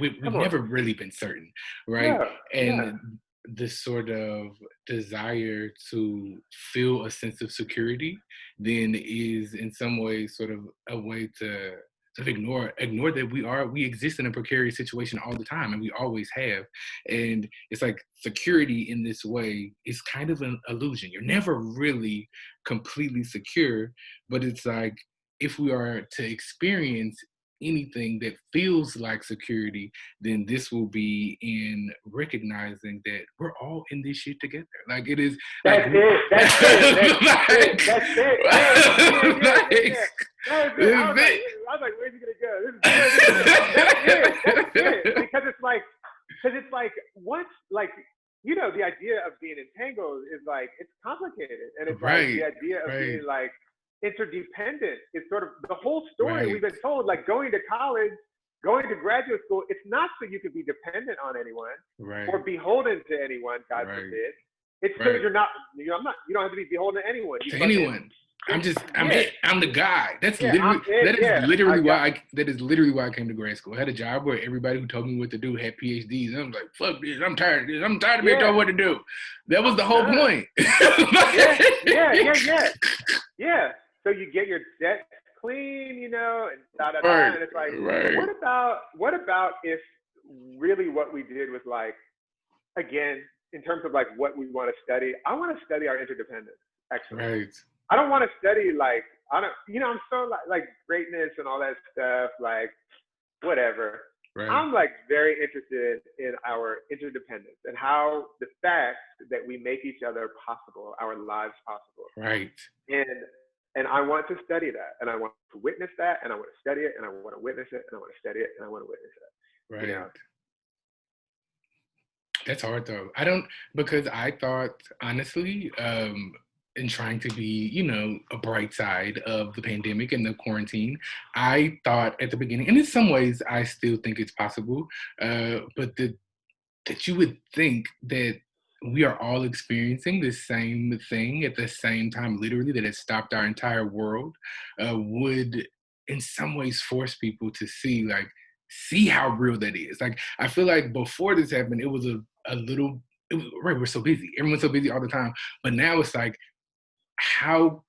We've never really been certain, right? And this sort of desire to feel a sense of security then is in some ways sort of a way to ignore that we exist in a precarious situation all the time, and we always have. And it's like security in this way is kind of an illusion. You're never really completely secure, but it's like, if we are to experience anything that feels like security, then this will be in recognizing that we're all in this shit together. Like, it is like, That's it. I was like, where's he gonna go? That's it. Because it's like once, like, the idea of being entangled is like, it's complicated, and it's like the idea of being like interdependent is sort of the whole story we've been told. Like, going to college, going to graduate school, it's not so you can be dependent on anyone or beholden to anyone, God forbid. It's so you're not, you don't have to be beholden to anyone. To anyone. I'm the guy. That is literally why I came to grad school. I had a job where everybody who told me what to do had PhDs. And I'm like, fuck this. I'm tired of this. I'm tired of being told what to do. That was the whole point. Yeah. So you get your debt clean, and and it's like, what about if really what we did was like, again, in terms of like what we want to study, I want to study our interdependence, actually. I don't want to study like, I'm so like greatness and all that stuff, like whatever. I'm like very interested in our interdependence and how the fact that we make each other possible, our lives possible. And I want to study that, and I want to witness that, and I want to study it, and I want to witness it, and I want to study it, and I want to witness it. That's hard though. Because I thought, honestly, in trying to be, a bright side of the pandemic and the quarantine, I thought at the beginning, and in some ways I still think it's possible, but that you would think that we are all experiencing the same thing at the same time, literally, that has stopped our entire world, would in some ways force people to see how real that is. Like, I feel like before this happened, it was we're so busy. Everyone's so busy all the time. But now it's like, how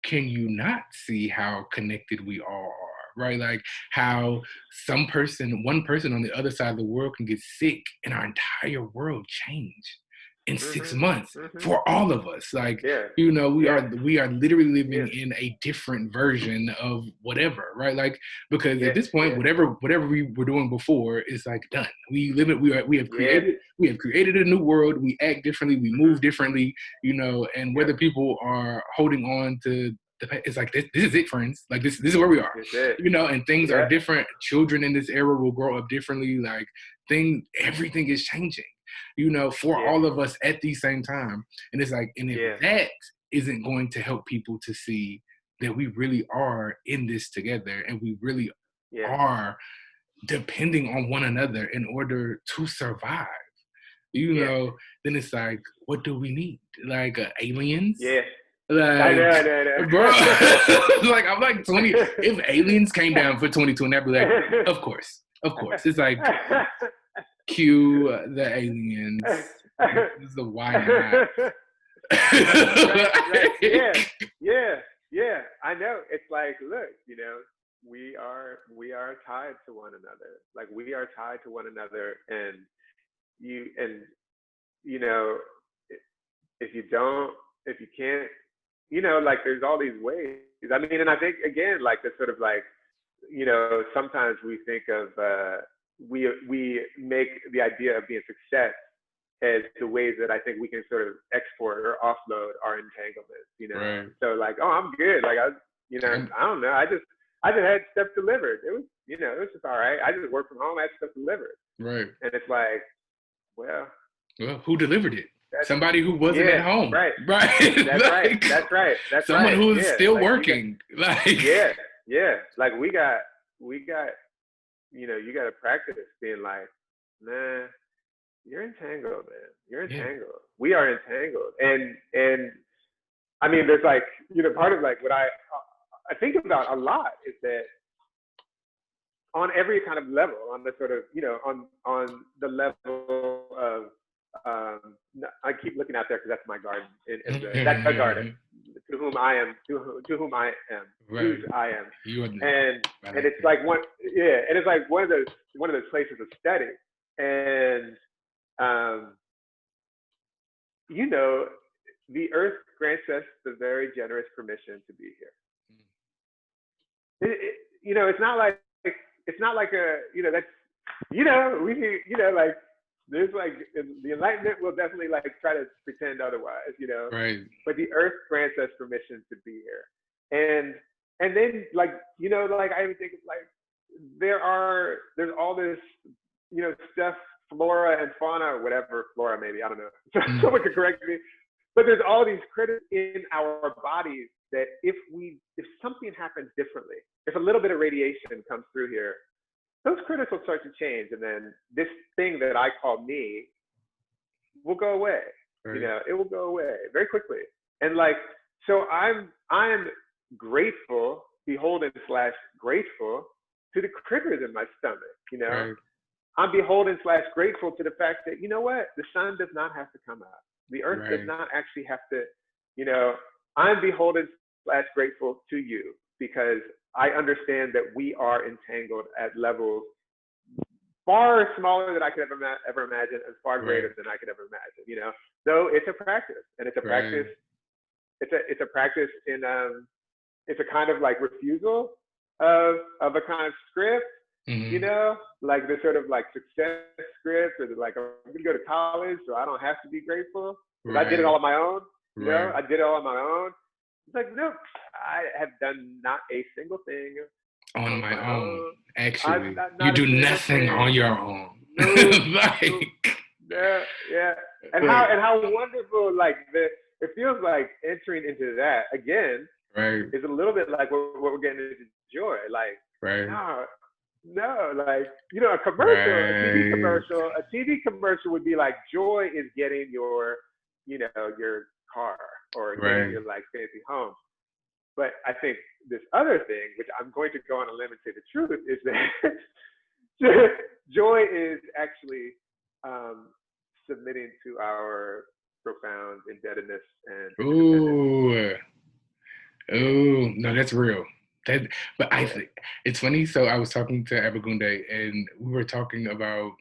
can you not see how connected we all are? Right? Like, how one person on the other side of the world can get sick and our entire world change in 6 months for all of us. Like, we are literally living in a different version of whatever, right? Like, because at this point, whatever we were doing before is like done. We live it. We have created a new world. We act differently. We move differently, and whether people are holding on to, it's like, this is it, friends. Like, this is where we are, and things are different. Children in this era will grow up differently. Like, everything is changing, for all of us at the same time. And it's like, and if that isn't going to help people to see that we really are in this together, and we really are depending on one another in order to survive, then it's like, what do we need? Like, aliens? Like, I know. Bro, like, I'm like 20. If aliens came down for 2020, I'd be like, of course. It's like, cue the aliens. This is a why not. right. Yeah. I know. It's like, look, we are tied to one another. Like, we are tied to one another, and if you don't, if you can't, you know, like there's all these ways. I mean, and I think again, like the sort of like, you know, sometimes we think of we make the idea of being success as the ways that I think we can sort of export or offload our entanglements, you know. Right. So like, oh, I'm good. Like you know, And I don't know. I just had stuff delivered. It was, you know, it was just all right. I just worked from home. I had stuff delivered, right. and it's like, well, Well, who delivered it? that's Somebody who wasn't at yeah, home, right. right? That's right. Like That's right. That's someone right. who's Yeah, still like we got working. Like yeah, yeah. Like we got. You know, you got to practice being like, nah, you're entangled, man. You're yeah, entangled. We are entangled, and I mean, there's like, you know, part of like what I think about a lot is that on every kind of level, on the sort of, you know, on the level of, I keep looking out there because that's my garden, that's a garden to whom I am, to whom I am, right. whose I am, You are. I and like it's that. like one, yeah, and it's like one of those places of study, and you know, the earth grants us the very generous permission to be here. You know, it's not like a, you know, that's, you know, we, you know, like there's like the Enlightenment will definitely like try to pretend otherwise, you know, Right. but the earth grants us permission to be here, and then like, you know, like I even think of like there's all this, you know, stuff, flora and fauna or whatever, flora maybe, I don't know, Mm. someone could correct me, but there's all these critters in our bodies that if something happens differently, if a little bit of radiation comes through here, those critters will start to change, and then this thing that I call me will go away. You Right. know, it will go away very quickly. And like, so I'm grateful, beholden slash grateful to the critters in my stomach. You know, Right. I'm beholden slash grateful to the fact that, you know what, the sun does not have to come out. The earth does Right. not actually have to, you know, I'm beholden slash grateful to you because I understand that we are entangled at levels far smaller than I could ever imagine and far Right. greater than I could ever imagine, you know. So it's a practice, and it's a Right. practice, it's a practice in it's a kind of like refusal of a kind of script, you Hmm. know, like the sort of like success script, or like I'm gonna go to college, so I don't have to be grateful because I did it Right. all on my own. You know, Right. I did it all on my own. It's like, no, I have done not a single thing On on my my own. own. I've Actually, you not a do single nothing on thing. your own. No, no, Like, yeah, yeah. like, And how wonderful, like it feels like entering into that again right. is a little bit like what we're getting into joy. Like, Right. no, no, like, you know, a commercial, Right. a TV commercial would be like, joy is getting your, you know, your car or getting Right. your like fancy home. But I think this other thing, which I'm going to go on a limb and say the truth, is that joy is actually um, submitting to our profound indebtedness and interdependence. Ooh. Yeah, Ooh. No, that's real. That, but I yeah. think it's funny. So I was talking to Abagunde, and we were talking about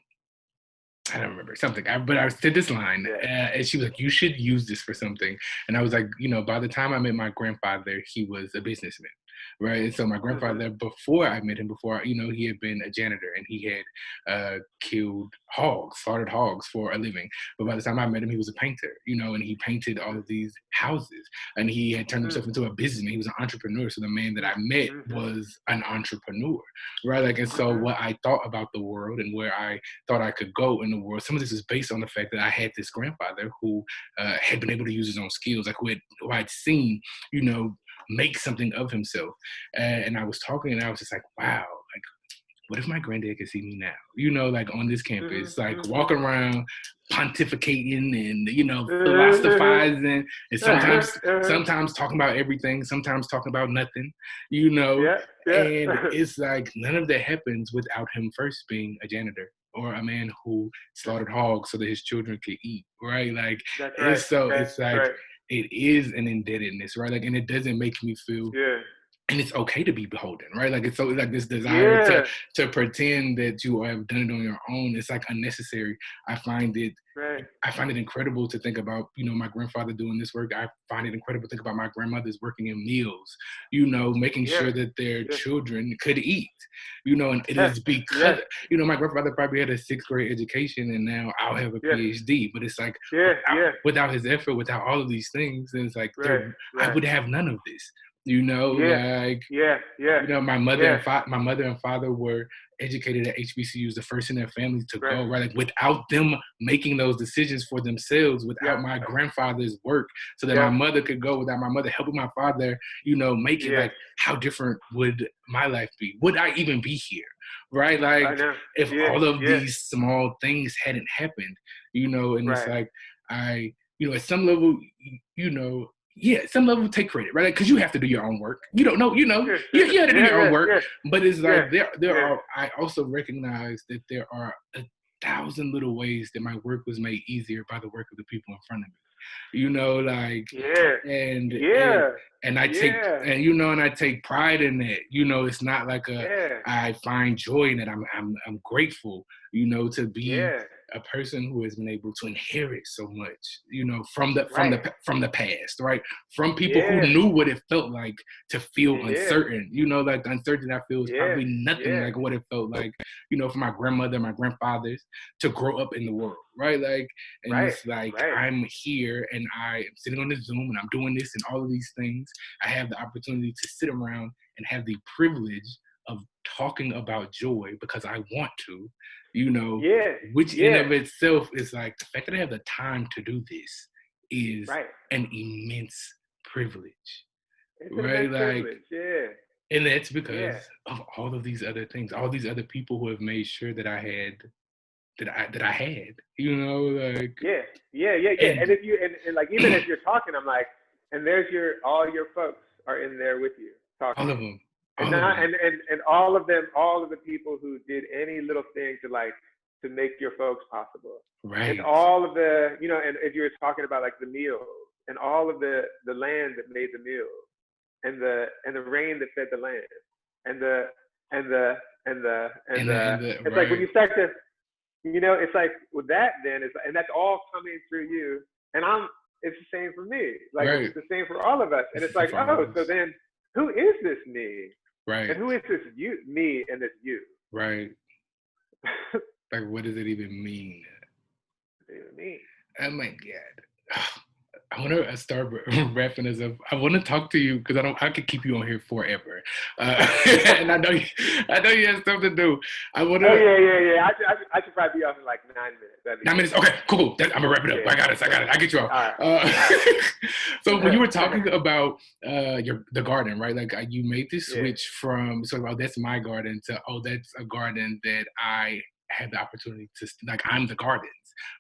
I don't remember something, but I said this line, Yeah. and she was like, "You should use this for something." And I was like, you know, by the time I met my grandfather, he was a businessman, right? And so my Mhm. grandfather, before I met him, before you know, he had been a janitor and he had killed hogs, slaughtered hogs for a living. But by the time I met him, he was a painter, you know, and he painted all of these houses, and he had turned Mm, himself into a businessman. He was an entrepreneur. So the man that mm, I met mhm. was an entrepreneur, right? Like, and so Mhm. what I thought about the world and where I thought I could go in the world. Some of this is based on the fact that I had this grandfather who had been able to use his own skills, like who I'd seen, you know, make something of himself. And I was talking, and I was just like, wow, like what if my granddad could see me now? You know, like on this Mhm. campus, like Mhm. walking around pontificating and you know Mhm. philosophizing and sometimes talking about everything, sometimes talking about nothing, you know. Yeah. Yeah. And it's like none of that happens without him first being a janitor or a man who slaughtered hogs so that his children could eat, right? Like That's right. it's so That's it's like right. it is an indebtedness, right? Like, and it doesn't make me feel Yeah. and it's okay to be beholden, right? Like it's so like this desire Yeah. to pretend that you have done it on your own. It's like unnecessary. I find it Right. I find it incredible to think about, my grandfather doing this work. I find it incredible to think about my grandmothers working in meals, making Yeah. sure that their Yeah. children could eat, and it Yeah. is Yeah. because, my grandfather probably had a sixth grade education and now I'll have a Yeah. PhD. But it's like Yeah. Yeah. without his effort, without all of these things, then it's like Right. I Right. would have none of this, Yeah. like Yeah. Yeah. Yeah. my mother and father were educated at HBCUs, the first in their families to Right. go, right? Like without them making those decisions for themselves, Yep. without my grandfather's work, so that my Yep. mother could go, without my mother helping my father, make it, Yeah. like, how different would my life be? Would I even be here? Right? I Like, know. if Yeah. all of Yeah. these small things hadn't happened, and it's Right. like, at some level, you know, yeah, at some level, take credit, right? Because you have to do your own work. You don't know, Sure. you have to do Yeah. your own Yeah. work. Yeah. But it's Yeah. like there Yeah. are. I also recognize that there are a thousand little ways that my work was made easier by the work of the people in front of me. Like, Yeah. and and Yeah. and I take Yeah. and I take pride in that. It's not like Yeah. I find joy in it. I'm grateful, to be Yeah. a person who has been able to inherit so much, from the Right. from the past, right? From people who Yeah. knew what it felt like to feel Yeah. uncertain. Like the uncertainty I feel is Yeah. probably nothing Yeah. like what it felt like, for my grandmother, my grandfathers to grow up in the world, right? Like, and Right. it's like Right. I'm here and I am sitting on the Zoom and I'm doing this and all of these things. I have the opportunity to sit around and have the privilege of talking about joy because I want to, you know, Yeah. which in Yeah. of itself is like the fact that I have the time to do this is Right. an immense privilege, It's an right? immense Like, privilege. Yeah. and that's Yeah. because of all of these other things, all these other people who have made sure that I had that I had, like, Yeah. Yeah. Yeah. Yeah. and And if you and like even as you're talking, I'm like, and there's your all your folks are in there with you all talking. of them, And all of not them, and all of them, all of the people who did any little thing to like to make your folks possible. And right, all of the, and if you were talking about like the meals and all of the land that made the meals and the rain that fed the land and the and the and the and the and the it's like when right, you start to it's like with that then it's and that's all coming through you. And it's the same for me. Like it's right. the same for all of us. And This it's is like, for all of oh, so us, then who is this me? And right, who is this you, me, and this you? right. Like, what does it even mean? Me. Oh my god. I want to start wrapping this up. I want to talk to you because I could keep you on here forever, and I know you have stuff to do. I want Oh to. yeah, yeah, yeah. I should probably be off in like 9 minutes. That'd be 9 minutes. good. Okay, cool. I'm gonna wrap it up. Yeah. I got it. I got it. I get you off. All right. Uh, All right. so when you were talking about the garden, right? Like you made this Yeah. switch from sort of, oh, that's my garden to, oh, that's a garden that I had the opportunity to, like, I'm the gardens,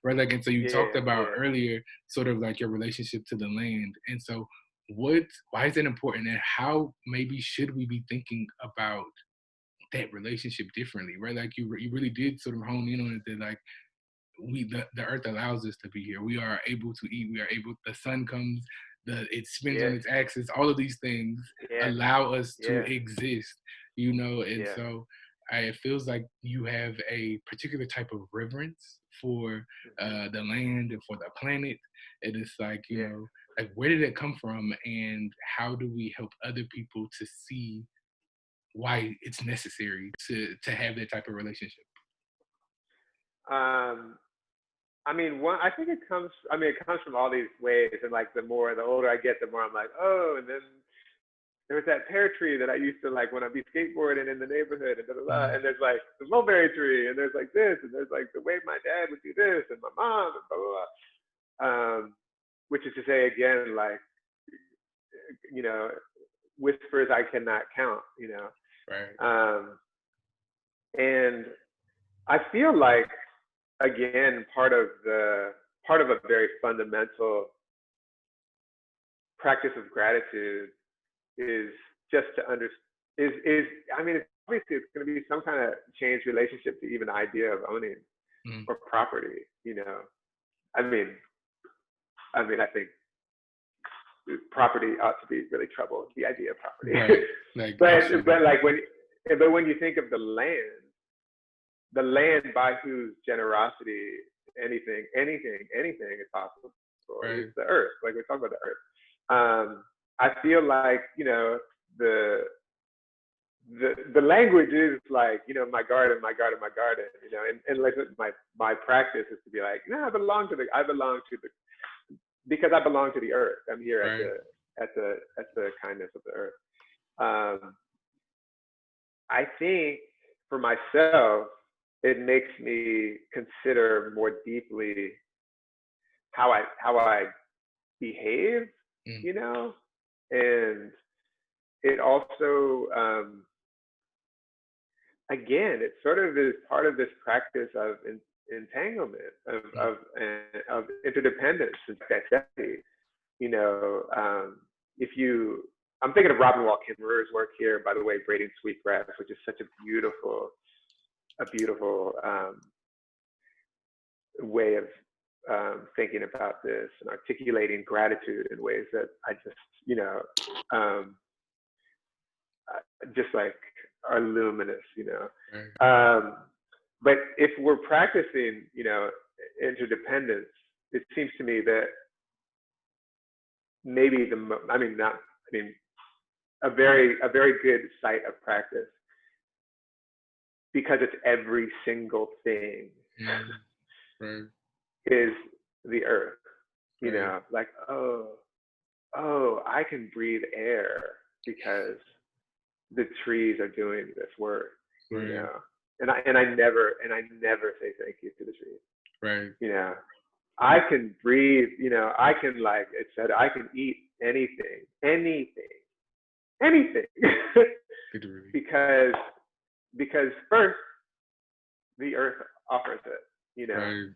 right? Like, and so you Yeah. talked about Yeah. earlier sort of like your relationship to the land, and so why is that important, and how maybe should we be thinking about that relationship differently, right? Like you really did sort of hone in on it, that like the earth allows us to be here. We are able to eat. We are able. The sun comes. It spins on Yes. its axis. All of these things Yeah. allow us to Yeah. exist. And Yeah. so it feels like you have a particular type of reverence for Mm-hmm. the land and for the planet. It is like, Yeah. like, where did it come from, and how do we help other people to see why it's necessary to have that type of relationship? Um. I mean, one. I think it comes. I mean, it comes from all these ways, and like the older I get, the more I'm like, oh, and then there was that pear tree that I used to like when I'd be skateboarding in the neighborhood, and blah, blah, blah. Mm, And there's like the mulberry tree, and there's like this, and there's like the way my dad would do this, and my mom, and blah blah blah. Which is to say, again, like you know, whispers I cannot count. right. Um, and I feel like again, part of a very fundamental practice of gratitude is just to understand is I mean, obviously it's going to be some kind of changed relationship to even the idea of owning Mm, or property. I mean, I think property ought to be really troubled. The idea of property, Right. Like, but like when you think of the land by whose generosity anything is possible is right. the earth. Like we talk about the earth. I feel like the the language is like my garden, my garden, my garden. And like my practice is to be like, no, I belong to the because I belong to the earth. I'm here Right. at the kindness of the earth. I think for myself, it makes me consider more deeply how I behave, Mm. and it also again, it sort of is part of this practice of entanglement, Mm. of interdependence and necessity. You know, if you, I'm thinking of Robin Wall Kimmerer's work here, by the way, Braiding Sweetgrass, which is such a beautiful way of thinking about this and articulating gratitude in ways that I just, um, just like are luminous. Right. But if we're practicing, interdependence, it seems to me that maybe a very good site of practice, because it's every single thing, Mm. Right. is the earth. Right. Like, I can breathe air because the trees are doing this work. Right. And I never say thank you to the trees. Right. I can breathe. I can, like it said, I can eat anything, Good to read. because first the earth offers it. Right.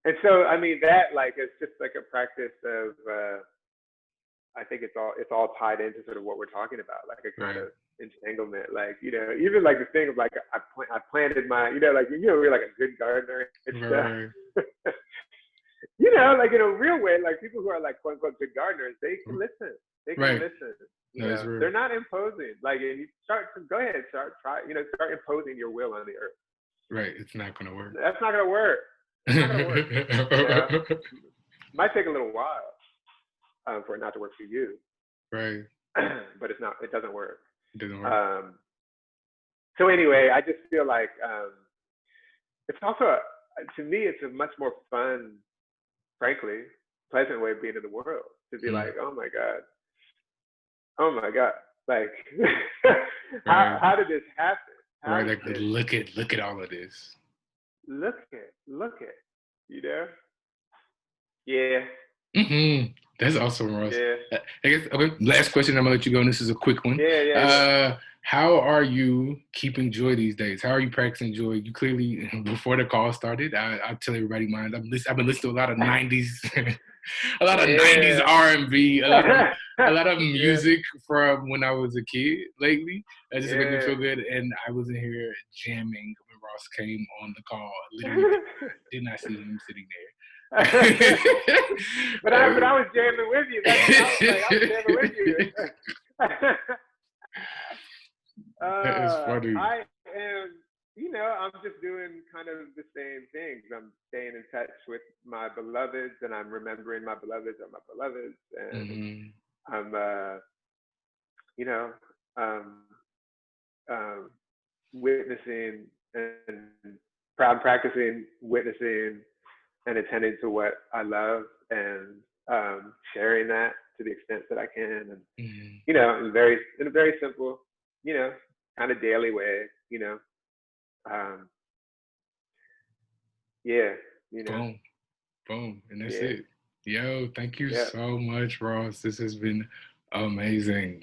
And so I mean that, like, it's just like a practice of I think it's all tied into sort of what we're talking about, like a kind Right. of entanglement, like even like the thing of like I planted my like we're like a good gardener and stuff. Right. Like in a real way, like people who are like quote unquote good gardeners, they can listen. They can Right. listen. No, it's real. They're not imposing. Like, if you start to go ahead, start imposing your will on the earth. Right. It's not gonna work. That's not gonna work. It's not gonna work. Might take a little while for it not to work for you, Right. but it's not. It doesn't work. It doesn't work. So anyway, I just feel like it's also to me, it's a much more fun, frankly, pleasant way of being in the world, to be like, oh my god, like Right. how did this happen? Right. Like, look at all of this. Look at, yeah. That's awesome, Ross. Yeah. I guess, okay, last question. I'm gonna let you go, and this is a quick one. Yeah. How are you keeping joy these days? How are you practicing joy? You clearly, before the call started, I tell everybody mine. I've been listening to a lot of '90s, a lot of '90s R&B, a lot of music from when I was a kid lately. That just made me feel good. And I was in here jamming when Ross came on the call. Literally, did not see him sitting there. But I was jamming with you. I was jamming with you. That is funny. I am, I'm just doing kind of the same things. I'm staying in touch with my beloveds, and I'm remembering my beloveds are my beloveds, and I'm, witnessing and practicing witnessing and attending to what I love, and sharing that to the extent that I can, and in a very simple, kind of daily way, yeah, Boom, and that's it. Yo, thank you Yeah. so much, Ross. This has been amazing.